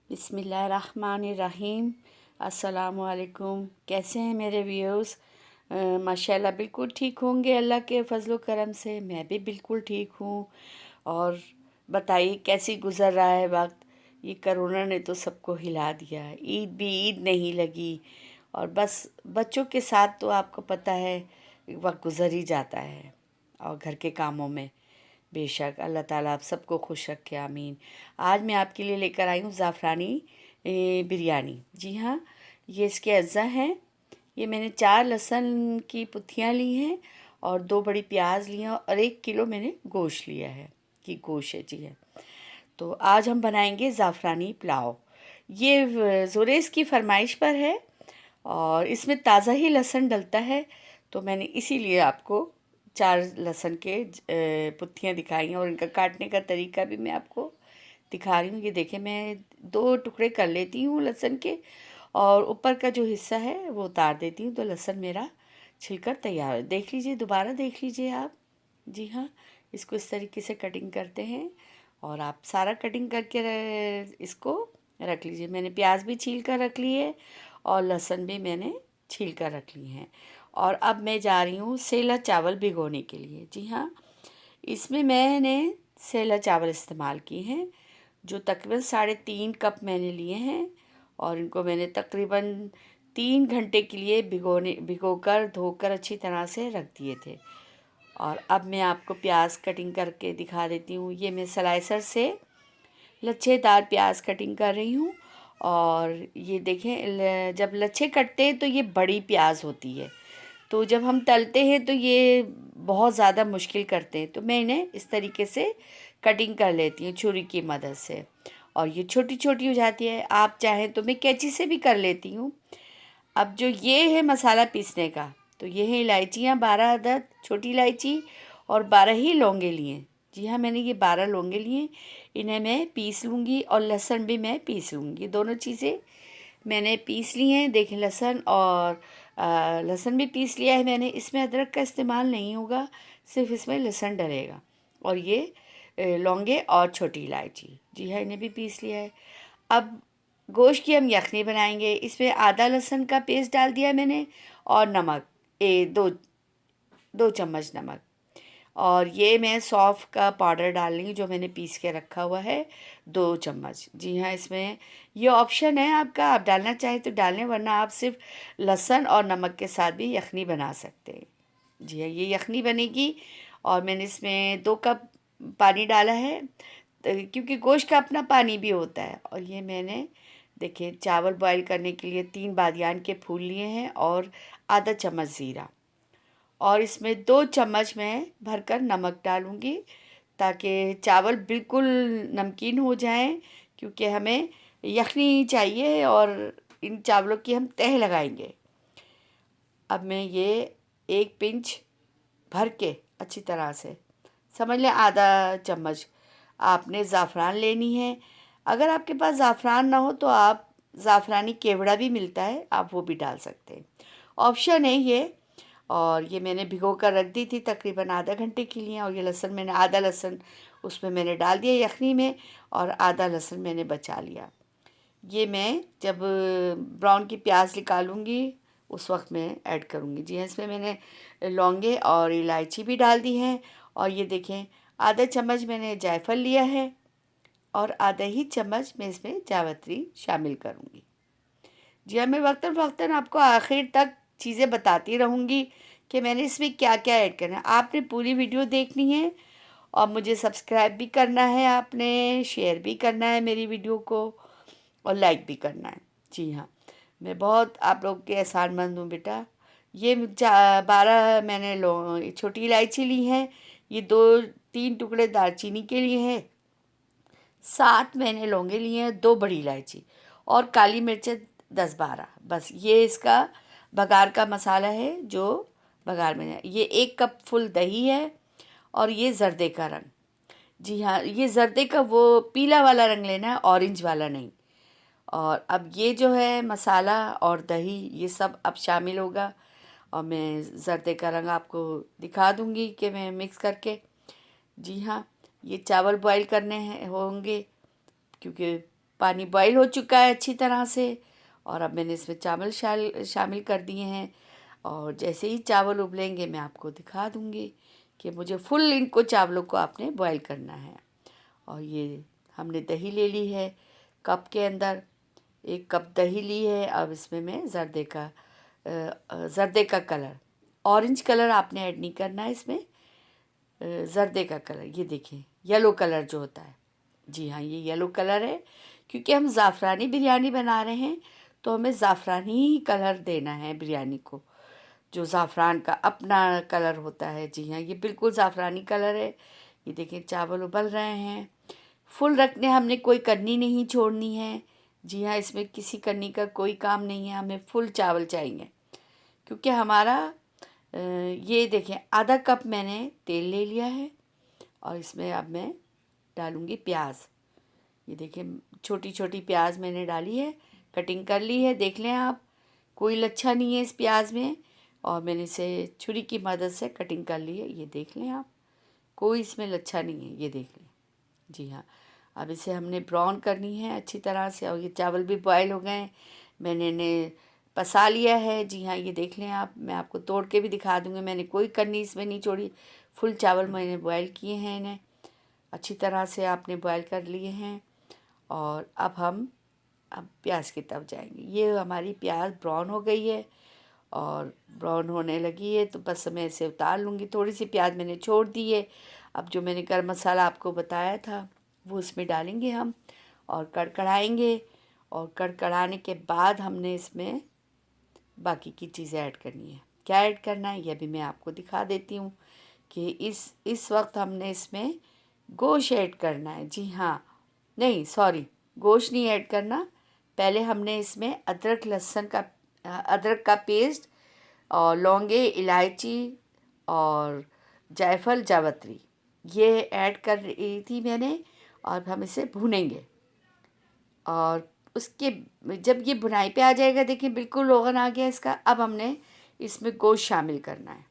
बिस्मिल्लाहिर्रहमानिर्रहीम। अस्सलामुअलैकुम। कैसे हैं मेरे व्यूअर्स? माशाल्लाह बिल्कुल ठीक होंगे अल्लाह के फजलो करम से। मैं भी बिल्कुल ठीक हूँ। और बताइए कैसी गुज़र रहा है वक्त? ये कोरोना ने तो सबको हिला दिया है। ईद भी ईद नहीं लगी और बस बच्चों के साथ तो आपको पता है वक्त गुज़र ही जाता है और घर के कामों में। बेशक अल्लाह ताला आप सबको खुश रखे, आमीन। आज मैं आपके लिए लेकर आई हूँ ज़ाफ़रानी बिरयानी। जी हाँ, ये इसके अज्जा हैं। ये मैंने 4 लहसुन की पुत्तियाँ ली हैं और 2 बड़ी प्याज ली हैं और 1 किलो मैंने गोश्त लिया है कि गोश्त है। जी है, तो आज हम बनाएंगे ज़ाफ़रानी पुलाव। ये ज़ुरैस की फरमाइश पर है और इसमें ताज़ा ही लहसुन डलता है, तो मैंने इसीलिए आपको 4 लहसुन के पुत्तियाँ दिखाई हैं और इनका काटने का तरीका भी मैं आपको दिखा रही हूँ। ये देखिए, मैं 2 टुकड़े कर लेती हूँ लहसुन के और ऊपर का जो हिस्सा है वो उतार देती हूँ, तो लहसुन मेरा छिलकर तैयार है। देख लीजिए, दोबारा देख लीजिए आप। जी हाँ, इसको इस तरीके से कटिंग करते हैं और आप सारा कटिंग करके इसको रख लीजिए। मैंने प्याज भी छील कर रख ली है और लहसुन भी मैंने छील कर रख ली हैं। और अब मैं जा रही हूँ सेला चावल भिगोने के लिए। जी हाँ, इसमें मैंने सेला चावल इस्तेमाल किए हैं जो तकरीबन 3.5 कप मैंने लिए हैं और इनको मैंने तकरीबन 3 घंटे के लिए भिगोकर धोकर अच्छी तरह से रख दिए थे। और अब मैं आपको प्याज कटिंग करके दिखा देती हूँ। ये मैं स्लाइसर से लच्छेदार प्याज कटिंग कर रही हूँ और ये देखें, जब लच्छे कटते हैं तो ये बड़ी प्याज होती है, तो जब हम तलते हैं तो ये बहुत ज़्यादा मुश्किल करते हैं, तो मैं इन्हें इस तरीके से कटिंग कर लेती हूँ छुरी की मदद से और ये छोटी छोटी हो जाती है। आप चाहें तो मैं कैंची से भी कर लेती हूँ। अब जो ये है मसाला पीसने का, तो ये है इलायचियाँ 12 अदद, छोटी इलायची और 12 ही लौंगे लिए। जी हाँ, मैंने ये 12 लौंगे लिए। इन्हें मैं पीस लूँगी और लहसुन भी मैं पीस लूँगी। दोनों चीज़ें मैंने पीस ली हैं। देखें, लहसुन और लहसुन भी पीस लिया है मैंने। इसमें अदरक का इस्तेमाल नहीं होगा, सिर्फ इसमें लहसुन डलेगा। और ये लौंगे और छोटी इलायची, जी हाँ, इन्हें भी पीस लिया है। अब गोश्त की हम यखनी बनाएंगे। इसमें आधा लहसुन का पेस्ट डाल दिया मैंने और नमक, दो चम्मच नमक। और ये मैं सौंफ का पाउडर डाल रही हूँ जो मैंने पीस के रखा हुआ है, 2 चम्मच। जी हाँ, इसमें ये ऑप्शन है आपका, आप डालना चाहें तो डालें, वरना आप सिर्फ लहसुन और नमक के साथ भी यखनी बना सकते हैं। जी हाँ, ये यखनी बनेगी और मैंने इसमें 2 कप पानी डाला है, क्योंकि गोश्त का अपना पानी भी होता है। और ये मैंने देखिए चावल बॉईल करने के लिए 3 बादियान के फूल लिए हैं और आधा चम्मच ज़ीरा, और इसमें 2 चम्मच मैं भरकर नमक डालूँगी ताकि चावल बिल्कुल नमकीन हो जाएं, क्योंकि हमें यखनी चाहिए और इन चावलों की हम तह लगाएंगे। अब मैं ये 1 पिंच भर के अच्छी तरह से, समझ लें आधा चम्मच, आपने ज़ाफ़रान लेनी है। अगर आपके पास ज़ाफ़रान ना हो तो आप ज़ाफ़रानी केवड़ा भी मिलता है, आप वो भी डाल सकते हैं, ऑप्शन है ये। और ये मैंने भिगो कर रख दी थी तकरीबन आधा घंटे के लिए। और ये लहसुन मैंने आधा लहसुन उसमें मैंने डाल दिया यखनी में और आधा लहसुन मैंने बचा लिया। ये मैं जब ब्राउन की प्याज निकालूंगी उस वक्त मैं ऐड करूंगी। जी हाँ, इसमें मैंने लौंगे और इलायची भी डाल दी हैं। और ये देखें, आधा चम्मच मैंने जायफल लिया है और आधा ही चम्मच मैं इसमें जावित्री शामिल करूंगी। जी हाँ, मैं वक्तन फ़ौक़्तन आपको आखिर तक चीज़ें बताती रहूँगी कि मैंने इसमें क्या क्या ऐड करना है। आपने पूरी वीडियो देखनी है और मुझे सब्सक्राइब भी करना है, आपने शेयर भी करना है मेरी वीडियो को और लाइक भी करना है। जी हाँ, मैं बहुत आप लोग के एहसानमंद हूँ बेटा। ये 12 मैंने छोटी इलायची ली हैं, ये 2-3 टुकड़े दालचीनी के लिए हैं, 7 मैंने लौंगे लिए हैं, 2 बड़ी इलायची और काली मिर्चें 10-12। बस ये इसका बघार का मसाला है जो बघार में है। ये 1 कप फुल दही है और ये ज़र्दे का रंग। जी हाँ, ये ज़र्दे का वो पीला वाला रंग लेना है, ऑरेंज वाला नहीं। और अब ये जो है मसाला और दही ये सब अब शामिल होगा और मैं ज़र्दे का रंग आपको दिखा दूँगी कि मैं मिक्स करके। जी हाँ, ये चावल बॉईल करने हैं होंगे, क्योंकि पानी बॉईल हो चुका है अच्छी तरह से और अब मैंने इसमें चावल शामिल कर दिए हैं और जैसे ही चावल उबलेंगे मैं आपको दिखा दूँगी कि मुझे फुल इनको चावलों को आपने बॉईल करना है। और ये हमने दही ले ली है कप के अंदर, 1 कप दही ली है। अब इसमें मैं ज़र्दे का कलर, ऑरेंज कलर आपने ऐड नहीं करना है इसमें, ज़र्दे का कलर, ये देखें येलो कलर जो होता है, जी हाँ ये येलो कलर है। क्योंकि हम ज़ाफ़रानी बिरयानी बना रहे हैं तो हमें ज़ाफ़रानी ही कलर देना है बिरयानी को, जो ज़ाफ़रान का अपना कलर होता है। जी हाँ ये बिल्कुल ज़ाफ़रानी कलर है। ये देखें चावल उबल रहे हैं, फुल रखने, हमने कोई कन्नी नहीं छोड़नी है। जी हाँ इसमें किसी कन्नी का कोई काम नहीं है, हमें फुल चावल चाहिए। क्योंकि हमारा ये देखें आधा कप मैंने तेल ले लिया है और इसमें अब मैं डालूँगी प्याज। ये देखें छोटी छोटी प्याज मैंने डाली है, कटिंग कर ली है, देख लें आप, कोई लच्छा नहीं है इस प्याज में और मैंने इसे छुरी की मदद से कटिंग कर ली है। ये देख लें आप, कोई इसमें लच्छा नहीं है, ये देख लें। जी हाँ अब इसे हमने ब्राउन करनी है अच्छी तरह से। और ये चावल भी बॉयल हो गए, मैंने इन्हें पसा लिया है। जी हाँ ये देख लें आप, मैं आपको तोड़ के भी दिखा दूँगी, मैंने कोई कन्नी इसमें नहीं छोड़ी, फुल चावल मैंने बॉयल किए हैं, इन्हें अच्छी तरह से आपने बॉयल कर लिए हैं। और अब प्याज की तरफ जाएंगे। ये हमारी प्याज ब्राउन हो गई है और ब्राउन होने लगी है तो बस मैं इसे उतार लूँगी। थोड़ी सी प्याज मैंने छोड़ दी है। अब जो मैंने गरम मसाला आपको बताया था वो इसमें डालेंगे हम और कड़कड़ाएंगे। और कड़कड़ाने के बाद हमने इसमें बाकी की चीज़ें ऐड करनी है। क्या ऐड करना है यह भी मैं आपको दिखा देती हूँ कि इस वक्त हमने इसमें गोश्त ऐड करना है। जी हाँ नहीं सॉरी, गोश्त नहीं ऐड करना, पहले हमने इसमें अदरक का पेस्ट और लौंगे, इलायची और जायफल, जावित्री ये ऐड कर रही थी मैंने। और हम इसे भूनेंगे और उसके जब ये भुनाई पे आ जाएगा, देखिए बिल्कुल रोगन आ गया इसका। अब हमने इसमें गोश्त शामिल करना है।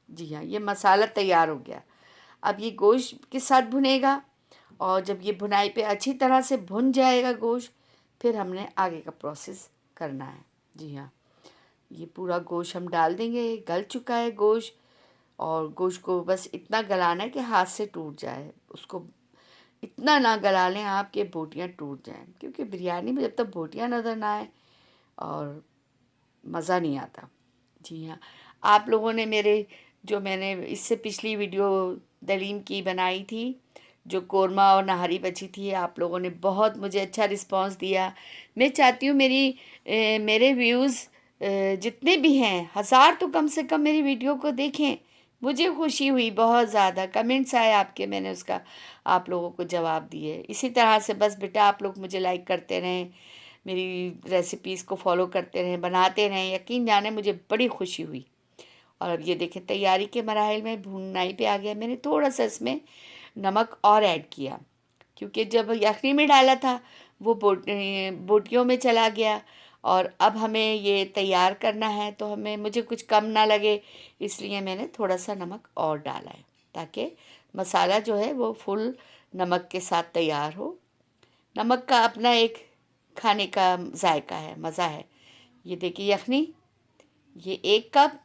जी हाँ ये मसाला तैयार हो गया। अब ये गोश्त के साथ भुनेगा और जब ये भुनाई पे अच्छी तरह से भुन जाएगा गोश्त, फिर हमने आगे का प्रोसेस करना है। जी हाँ ये पूरा गोश्त हम डाल देंगे। गल चुका है गोश्त और गोश्त को बस इतना गलाना है कि हाथ से टूट जाए, उसको इतना ना गला लें आप कि बोटियाँ टूट जाएं। क्योंकि बिरयानी में जब तक बोटियाँ नज़र ना आए और मज़ा नहीं आता। जी हाँ आप लोगों ने मैंने इससे पिछली वीडियो दलीम की बनाई थी, जो कोरमा और नहारी बची थी, आप लोगों ने बहुत मुझे अच्छा रिस्पांस दिया। मैं चाहती हूँ मेरे व्यूज़ जितने भी हैं 1000 तो कम से कम मेरी वीडियो को देखें। मुझे खुशी हुई, बहुत ज़्यादा कमेंट्स आए आपके, मैंने उसका आप लोगों को जवाब दिए। इसी तरह से बस बेटा आप लोग मुझे लाइक करते रहें, मेरी रेसिपीज़ को फॉलो करते रहें, बनाते रहें, यकीन जाने मुझे बड़ी खुशी हुई। और अब ये देखें तैयारी के मराहिल में भुनाई पे आ गया। मैंने थोड़ा सा इसमें नमक और ऐड किया क्योंकि जब यखनी में डाला था वो बोटियों में चला गया। और अब हमें ये तैयार करना है तो मुझे कुछ कम ना लगे, इसलिए मैंने थोड़ा सा नमक और डाला है ताकि मसाला जो है वो फुल नमक के साथ तैयार हो। नमक का अपना एक खाने का जायका है, मज़ा है। ये देखिए यखनी, ये 1 कप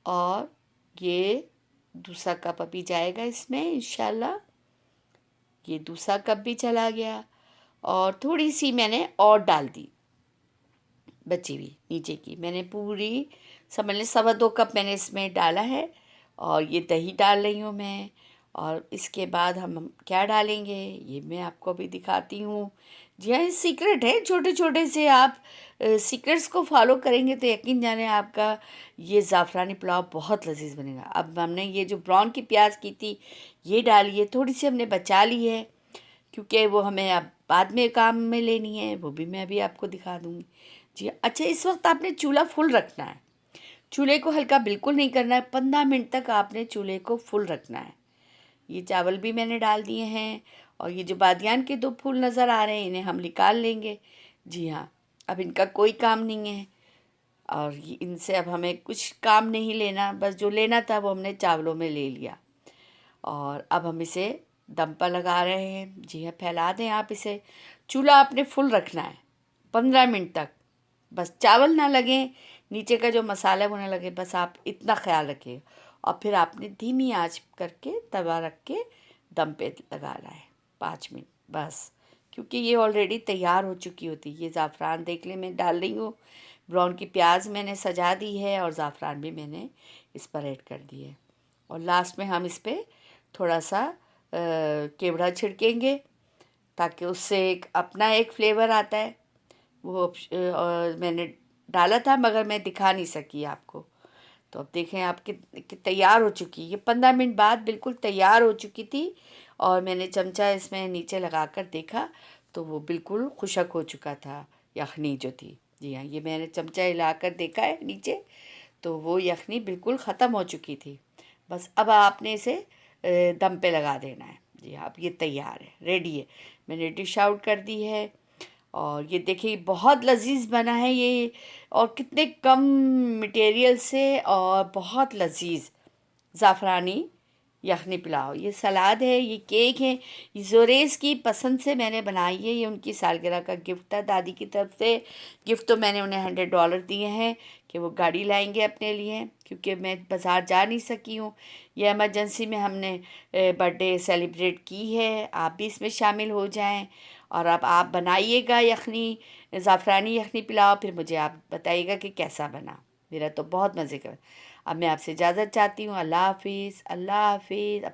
और ये दूसरा कप अभी जाएगा इसमें इंशाल्लाह। ये दूसरा कप भी चला गया और थोड़ी सी मैंने और डाल दी बची हुई नीचे की, मैंने पूरी समझ लें 2.25 कप मैंने इसमें डाला है। और ये दही डाल रही हूँ मैं। और इसके बाद हम क्या डालेंगे ये मैं आपको अभी दिखाती हूँ। जी हाँ ये सीक्रेट है, छोटे छोटे से आप सीक्रेट्स को फॉलो करेंगे तो यकीन जाने आपका ये ज़ाफ़रानी पुलाव बहुत लजीज बनेगा। अब हमने ये जो ब्राउन की प्याज की थी ये डाली है, थोड़ी सी हमने बचा ली है क्योंकि वो हमें अब बाद में काम में लेनी है, वो भी मैं अभी आपको दिखा दूँगी। जी अच्छा इस वक्त आपने चूल्हा फुल रखना है, चूल्हे को हल्का बिल्कुल नहीं करना है। 15 मिनट तक आपने चूल्हे को फुल रखना है। ये चावल भी मैंने डाल दिए हैं और ये जो बादियान के 2 फूल नज़र आ रहे हैं इन्हें हम निकाल लेंगे। जी हाँ अब इनका कोई काम नहीं है और इनसे अब हमें कुछ काम नहीं लेना, बस जो लेना था वो हमने चावलों में ले लिया। और अब हम इसे दम पर लगा रहे हैं। जी हाँ फैला दें आप इसे चूल्हा आपने फुल रखना है 15 मिनट तक, बस चावल ना लगे, नीचे का जो मसाला है वो ना लगे, बस आप इतना ख्याल रखिए। और फिर आपने धीमी आंच करके तवा रख के दम पे लगाना है 5 मिनट बस, क्योंकि ये ऑलरेडी तैयार हो चुकी होती है। ये ज़ाफ़रान देख ले मैं डाल रही हूँ, ब्राउन की प्याज मैंने सजा दी है और ज़ाफ़रान भी मैंने इस पर ऐड कर दी है। और लास्ट में हम इस पर थोड़ा सा केवड़ा छिड़केंगे ताकि उससे एक अपना एक फ्लेवर आता है। वो मैंने डाला था मगर मैं दिखा नहीं सकी आपको। तो अब देखें आपके तैयार हो चुकी है, ये 15 मिनट बाद बिल्कुल तैयार हो चुकी थी। और मैंने चमचा इसमें नीचे लगा कर देखा तो वो बिल्कुल खुशक हो चुका था, यखनी जो थी। जी हाँ, ये मैंने चमचा हिला कर देखा है नीचे, तो वो यखनी बिल्कुल ख़त्म हो चुकी थी। बस अब आपने इसे दम पे लगा देना है। जी हाँ, अब ये तैयार है, रेडी है। मैंने डिश आउट कर दी है। और ये देखिए बहुत लजीज बना है ये, और कितने कम मटेरियल से और बहुत लजीज ज़ाफ़रानी यखनी पुलाव। ये सलाद है, ये केक है, ये ज़ोरेस की पसंद से मैंने बनाई है। ये उनकी सालगिरह का गिफ्ट था दादी की तरफ से। गिफ्ट तो मैंने उन्हें $100 दिए हैं कि वो गाड़ी लाएंगे अपने लिए, क्योंकि मैं बाज़ार जा नहीं सकी हूँ। ये इमरजेंसी में हमने बर्थडे सेलिब्रेट की है। आप भी इसमें शामिल हो जाएं। और अब आप बनाइएगा यखनी, ज़ाफ़रानी यखनी पुलाव, फिर मुझे आप बताइएगा कि कैसा बना। मेरा तो बहुत मज़े का। अब मैं आपसे इजाज़त चाहती हूँ। अल्लाह हाफ़िज़, अल्लाह हाफ़िज़।